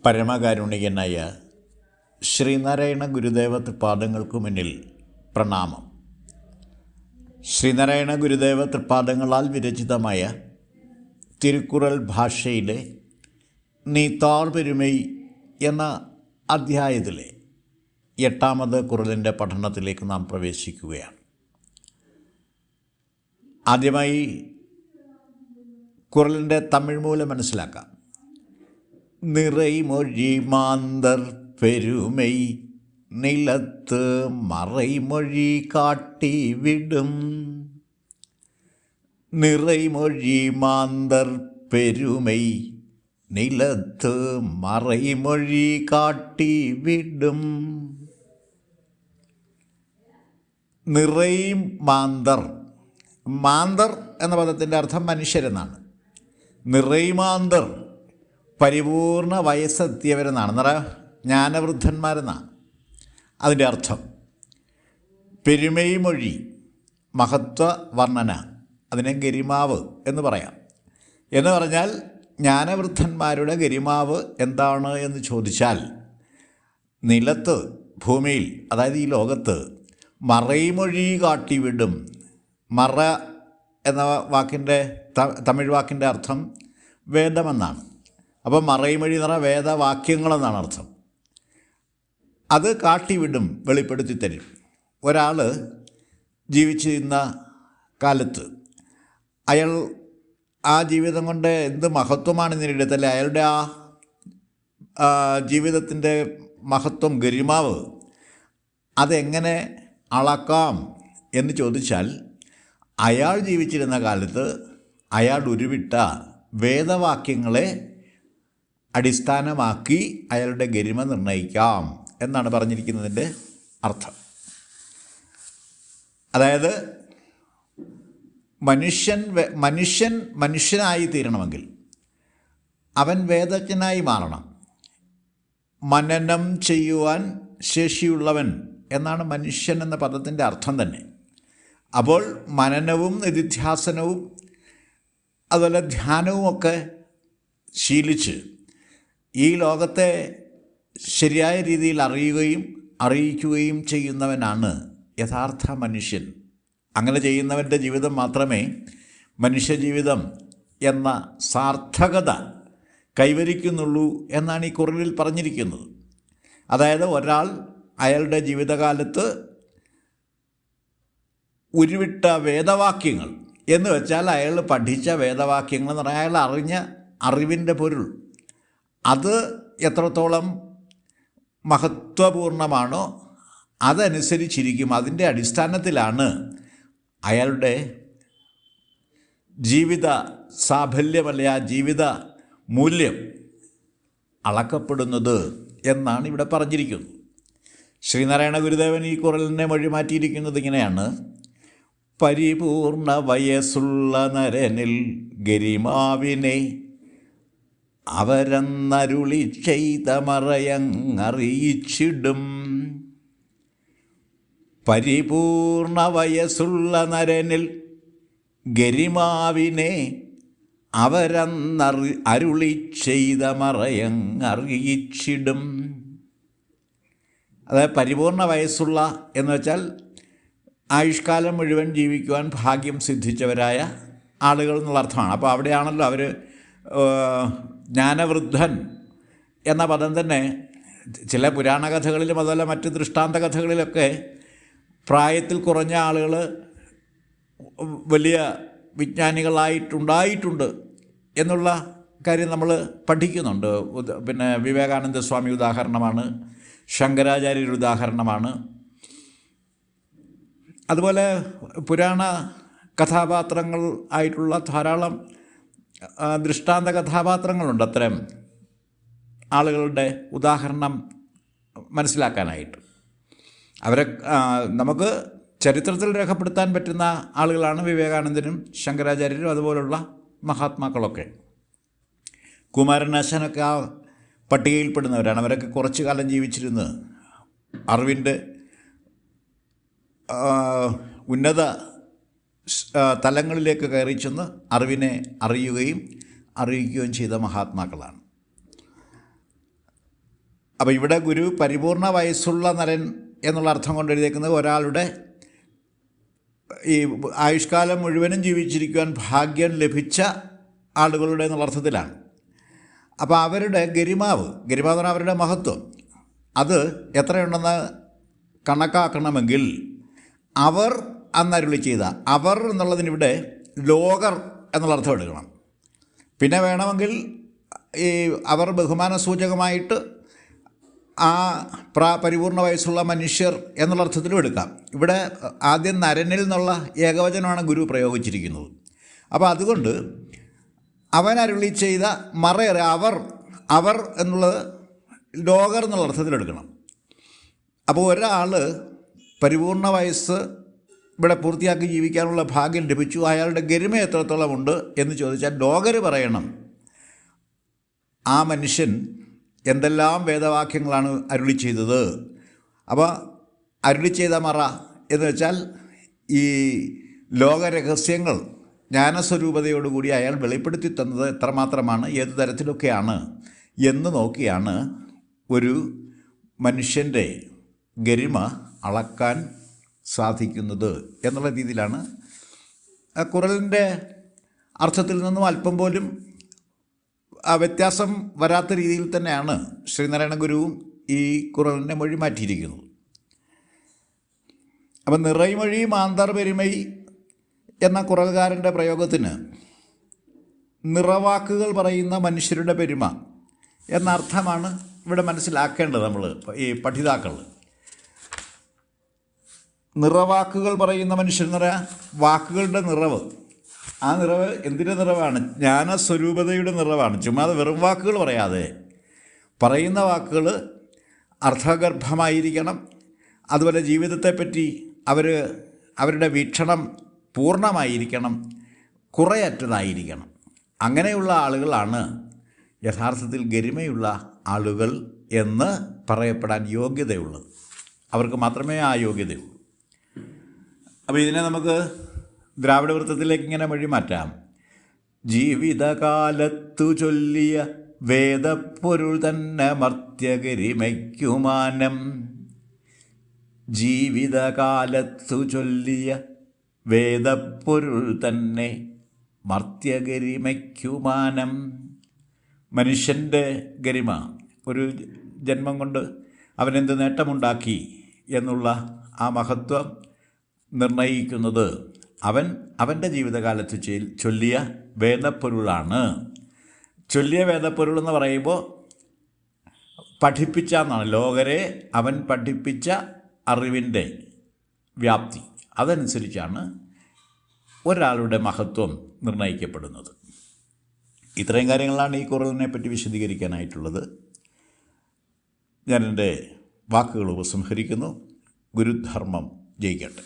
പരമകാരുണികനായ ശ്രീനാരായണ ഗുരുദേവ തൃപ്പാദങ്ങൾക്കു മുന്നിൽ പ്രണാമം. ശ്രീനാരായണ ഗുരുദേവ തൃപ്പാദങ്ങളാൽ വിരചിതമായ തിരുക്കുറൽ ഭാഷയിലെ നീത്താർ പെരുമൈ എന്ന അധ്യായത്തിലെ 8ാമത് കുറലിൻ്റെ പഠനത്തിലേക്ക് നാം പ്രവേശിക്കുകയാണ്. ആദ്യമായി കുറലിൻ്റെ തമിഴ് മൂലം മനസ്സിലാക്കാം. നിറൈമൊഴി മാന്തർ പെരുമൈ നിലത്ത് മറൈമൊഴി കാട്ടിവിടും. നിറൈമൊഴി മാന്തർ പെരുമൈ നിലത്ത് മറൈമൊഴി കാട്ടിവിടും. നിറൈം മാന്തർ, മാന്തർ എന്ന പദത്തിൻ്റെ അർത്ഥം മനുഷ്യരെന്നാണ്. നിറൈമാന്തർ പരിപൂർണ വയസ്സെത്തിയവരെന്നാണ്, ജ്ഞാനവൃദ്ധന്മാരെന്നാണ് അതിൻ്റെ അർത്ഥം. പെരുമൈമൊഴി മഹത്വ വർണ്ണന, അതിനെ ഗരിമാവ് എന്ന് പറയാം. എന്ന് പറഞ്ഞാൽ ജ്ഞാനവൃദ്ധന്മാരുടെ ഗരിമാവ് എന്താണ് എന്ന് ചോദിച്ചാൽ, നിലത്ത്, ഭൂമിയിൽ, അതായത് ഈ ലോകത്ത് മറൈമൊഴി കാട്ടിവിടും. മറ എന്ന വാക്കിൻ്റെ തമിഴ് വാക്കിൻ്റെ അർത്ഥം വേദമെന്നാണ്. അപ്പോൾ മറൈമൊഴി എന്ന് പറഞ്ഞാൽ വേദവാക്യങ്ങളെന്നാണ് അർത്ഥം. അത് കാട്ടിവിടും, വെളിപ്പെടുത്തി തരും. ഒരാൾ ജീവിച്ചിരുന്ന കാലത്ത് അയാൾ ആ ജീവിതം കൊണ്ട് എന്ത് മഹത്വമാണ് നേടിയെടുത്തല്ലേ, അയാളുടെ ആ ജീവിതത്തിൻ്റെ മഹത്വം, ഗരിമാവ് അതെങ്ങനെ അളക്കാം എന്ന് ചോദിച്ചാൽ, അയാൾ ജീവിച്ചിരുന്ന കാലത്ത് അയാൾ ഉരുവിട്ട വേദവാക്യങ്ങളെ അടിസ്ഥാനമാക്കി അയാളുടെ ഗരിമ നിർണ്ണയിക്കാം എന്നാണ് പറഞ്ഞിരിക്കുന്നതിൻ്റെ അർത്ഥം. അതായത് മനുഷ്യനായി തീരണമെങ്കിൽ അവൻ വേദജ്ഞനായി മാറണം. മനനം ചെയ്യുവാൻ ശേഷിയുള്ളവൻ എന്നാണ് മനുഷ്യൻ എന്ന പദത്തിൻ്റെ അർത്ഥം തന്നെ. അപ്പോൾ മനനവും നിധിധ്യാസനവും അതുപോലെ ധ്യാനവുമൊക്കെ ശീലിച്ച് ഈ ലോകത്തെ ശരിയായ രീതിയിൽ അറിയിക്കുകയും ചെയ്യുന്നവനാണ് യഥാർത്ഥ മനുഷ്യൻ. അങ്ങനെ ചെയ്യുന്നവൻ്റെ ജീവിതം മാത്രമേ മനുഷ്യജീവിതം എന്ന സാർത്ഥകത കൈവരിക്കുന്നുള്ളൂ എന്നാണ് ഈ കുറലിൽ പറഞ്ഞിരിക്കുന്നത്. അതായത് ഒരാൾ അയാളുടെ ജീവിതകാലത്ത് ഉരുവിട്ട വേദവാക്യങ്ങൾ എന്ന് വെച്ചാൽ അയാൾ പഠിച്ച വേദവാക്യങ്ങൾ എന്ന് പറഞ്ഞാൽ അയാൾ അറിഞ്ഞ അറിവിൻ്റെ പൊരുൾ, അത് എത്രത്തോളം മഹത്വപൂർണമാണോ അതനുസരിച്ചിരിക്കും. അതിൻ്റെ അടിസ്ഥാനത്തിലാണ് അയാളുടെ ജീവിത സാഫല്യമല്ല, ആ ജീവിത മൂല്യം അളക്കപ്പെടുന്നത് എന്നാണ് ഇവിടെ പറഞ്ഞിരിക്കുന്നത്. ശ്രീനാരായണ ഗുരുദേവൻ ഈ കുറലിനെ മൊഴി മാറ്റിയിരിക്കുന്നത് ഇങ്ങനെയാണ്: പരിപൂർണ വയസ്സുള്ള നരനിൽ ഗരിമാവിനെ അവരെന്നരുളി ചെയ്ത മറയങ്ങറിയിച്ചിടും. പരിപൂർണ വയസ്സുള്ള നരനിൽ ഗരിമാവിനെ അരുളി ചെയ്ത മറയങ്ങറിയിച്ചിടും. അതായത് പരിപൂർണ വയസ്സുള്ള എന്ന് വെച്ചാൽ ആയുഷ്കാലം മുഴുവൻ ജീവിക്കുവാൻ ഭാഗ്യം സിദ്ധിച്ചവരായ ആളുകൾ എന്നുള്ള അർത്ഥമാണ്. അപ്പോൾ അവിടെയാണല്ലോ അവർ ജ്ഞാനവൃദ്ധൻ എന്ന പദം തന്നെ ചില പുരാണ കഥകളിലും അതുപോലെ മറ്റ് ദൃഷ്ടാന്ത കഥകളിലൊക്കെ പ്രായത്തിൽ കുറഞ്ഞ ആളുകൾ വലിയ വിജ്ഞാനികളായിട്ടുണ്ടായിട്ടുണ്ട് എന്നുള്ള കാര്യം നമ്മൾ പഠിക്കുന്നുണ്ട്. പിന്നെ വിവേകാനന്ദ സ്വാമി ഉദാഹരണമാണ്, ശങ്കരാചാര്യർ ഉദാഹരണമാണ്. അതുപോലെ പുരാണ കഥാപാത്രങ്ങൾ ആയിട്ടുള്ള ധാരാളം ദൃഷ്ടാന്ത കഥാപാത്രങ്ങളുണ്ട് അത്തരം ആളുകളുടെ ഉദാഹരണം മനസ്സിലാക്കാനായിട്ട്. അവരെ നമുക്ക് ചരിത്രത്തിൽ രേഖപ്പെടുത്താൻ പറ്റുന്ന ആളുകളാണ് വിവേകാനന്ദനും ശങ്കരാചാര്യരും അതുപോലുള്ള മഹാത്മാക്കളൊക്കെ. കുമാരനാശാനൊക്കെ ആ പട്ടികയിൽപ്പെടുന്നവരാണ്. അവരൊക്കെ കുറച്ചു കാലം ജീവിച്ചിരുന്ന് അറിവിൻ്റെ ഉന്നത തലങ്ങളിലേക്ക് കയറി ചെന്ന് അറിവിനെ അറിയുകയും അറിയിക്കുകയും ചെയ്ത മഹാത്മാക്കളാണ്. അപ്പോൾ ഇവിടെ ഗുരു പരിപൂർണ വയസ്സുള്ള നരൻ എന്നുള്ള അർത്ഥം കൊണ്ട് എഴുതിയേക്കുന്നത് ഒരാളുടെ ഈ ആയുഷ്കാലം മുഴുവനും ജീവിച്ചിരിക്കുവാൻ ഭാഗ്യം ലഭിച്ച ആളുകളുടെ എന്നുള്ള അർത്ഥത്തിലാണ്. അപ്പോൾ അവരുടെ ഗരിമാവ് എന്ന് പറഞ്ഞാൽ അവരുടെ മഹത്വം അത് എത്രയുണ്ടെന്ന് കണക്കാക്കണമെങ്കിൽ അവർ അന്നരുളി ചെയ്ത, അവർ എന്നുള്ളതിനിവിടെ ലോകർ എന്നുള്ള അർത്ഥം എടുക്കണം. പിന്നെ വേണമെങ്കിൽ ഈ അവർ ബഹുമാന സൂചകമായിട്ട് ആ പരിപൂർണ വയസ്സുള്ള മനുഷ്യർ എന്നുള്ള അർത്ഥത്തിലും എടുക്കാം. ഇവിടെ ആദ്യം നരനിൽ നിന്നുള്ള ഏകവചനമാണ് ഗുരു പ്രയോഗിച്ചിരിക്കുന്നത്. അപ്പോൾ അതുകൊണ്ട് അവൻ അരുളി ചെയ്ത മറയേറെ അവർ എന്നുള്ളത് ലോകർ എന്നുള്ള അർത്ഥത്തിലെടുക്കണം. അപ്പോൾ ഒരാൾ പരിപൂർണ വയസ്സ് ഇവിടെ പൂർത്തിയാക്കി ജീവിക്കാനുള്ള ഭാഗ്യം ലഭിച്ചു, അയാളുടെ ഗരിമ എത്രത്തോളം ഉണ്ട് എന്ന് ചോദിച്ചാൽ ലോകർ പറയണം ആ മനുഷ്യൻ എന്തെല്ലാം വേദവാക്യങ്ങളാണ് അരുളി ചെയ്തത്. അപ്പോൾ അരുളി ചെയ്ത മറ എന്ന് വെച്ചാൽ ഈ ലോകരഹസ്യങ്ങൾ ജ്ഞാനസ്വരൂപതയോടുകൂടി അയാൾ വെളിപ്പെടുത്തി തന്നത് എത്രമാത്രമാണ്, ഏത് തരത്തിലൊക്കെയാണ് എന്ന് നോക്കിയാണ് ഒരു മനുഷ്യൻ്റെ ഗരിമ അളക്കാൻ സാധിക്കുന്നത് എന്നുള്ള രീതിയിലാണ് ഖുറാനിൻ്റെ അർത്ഥത്തിൽ നിന്നും അല്പം പോലും വ്യത്യാസം വരാത്ത രീതിയിൽ തന്നെയാണ് ശ്രീനാരായണ ഗുരുവും ഈ ഖുറാനിൻ്റെ മൊഴി മാറ്റിയിരിക്കുന്നത്. അപ്പം നിറൈമൊഴി മാന്തർ പെരുമൈ എന്ന ഖുറാൻകാരൻ്റെ പ്രയോഗത്തിന് നിറവാക്കുകൾ പറയുന്ന മനുഷ്യരുടെ പെരുമ എന്ന അർത്ഥമാണ് ഇവിടെ മനസ്സിലാക്കേണ്ടത്. നമ്മൾ ഈ പഠിതാക്കൾ നിറവാക്കുകൾ പറയുന്ന മനുഷ്യരെന്ന് പറയാൻ വാക്കുകളുടെ നിറവ്, ആ നിറവ് എന്തിൻ്റെ നിറവാണ്? ജ്ഞാനസ്വരൂപതയുടെ നിറവാണ്. ചുമ്മാതെ വെറും വാക്കുകൾ പറയാതെ പറയുന്ന വാക്കുകൾ അർത്ഥഗർഭമായിരിക്കണം. അതുപോലെ ജീവിതത്തെപ്പറ്റി അവരുടെ വീക്ഷണം പൂർണ്ണമായിരിക്കണം, കുറയറ്റതായിരിക്കണം. അങ്ങനെയുള്ള ആളുകളാണ് യഥാർത്ഥത്തിൽ ഗരിമയുള്ള ആളുകൾ എന്ന് പറയപ്പെടാൻ യോഗ്യതയുള്ളത്. അവർക്ക് മാത്രമേ ആ യോഗ്യതയുള്ളൂ. അപ്പോൾ ഇതിനെ നമുക്ക് ദ്രാവിഡ വൃത്തത്തിലേക്ക് ഇങ്ങനെ വഴി മാറ്റാം. ജീവിതകാലത്തു ചൊല്ലിയ വേദപ്പൊരുൾ തന്നെ മർത്യഗരിമയ്ക്കുമാനം. ജീവിതകാലത്തു ചൊല്ലിയ വേദപ്പൊരുൾ തന്നെ മർത്യഗരിമയ്ക്കുമാനം. മനുഷ്യൻ്റെ ഗരിമ, ഒരു ജന്മം കൊണ്ട് അവനെന്ത് നേട്ടമുണ്ടാക്കി എന്നുള്ള ആ മഹത്വം നിർണയിക്കുന്നത് അവൻ്റെ ജീവിതകാലത്ത് ചൊല്ലിയ വേദപ്പൊരുളാണ്. ചൊല്ലിയ വേദപ്പൊരുൾ എന്ന് പറയുമ്പോൾ പഠിപ്പിച്ച എന്നാണ്. ലോകരെ അവൻ പഠിപ്പിച്ച അറിവിൻ്റെ വ്യാപ്തി, അതനുസരിച്ചാണ് ഒരാളുടെ മഹത്വം നിർണയിക്കപ്പെടുന്നത്. ഇത്രയും കാര്യങ്ങളാണ് ഈ ഖുറാനെ പറ്റി വിശദീകരിക്കാനായിട്ടുള്ളത്. ഞാൻ എൻ്റെ വാക്കുകൾ ഉപസംഹരിക്കുന്നു. ഗുരുധർമ്മം ജയിക്കട്ടെ.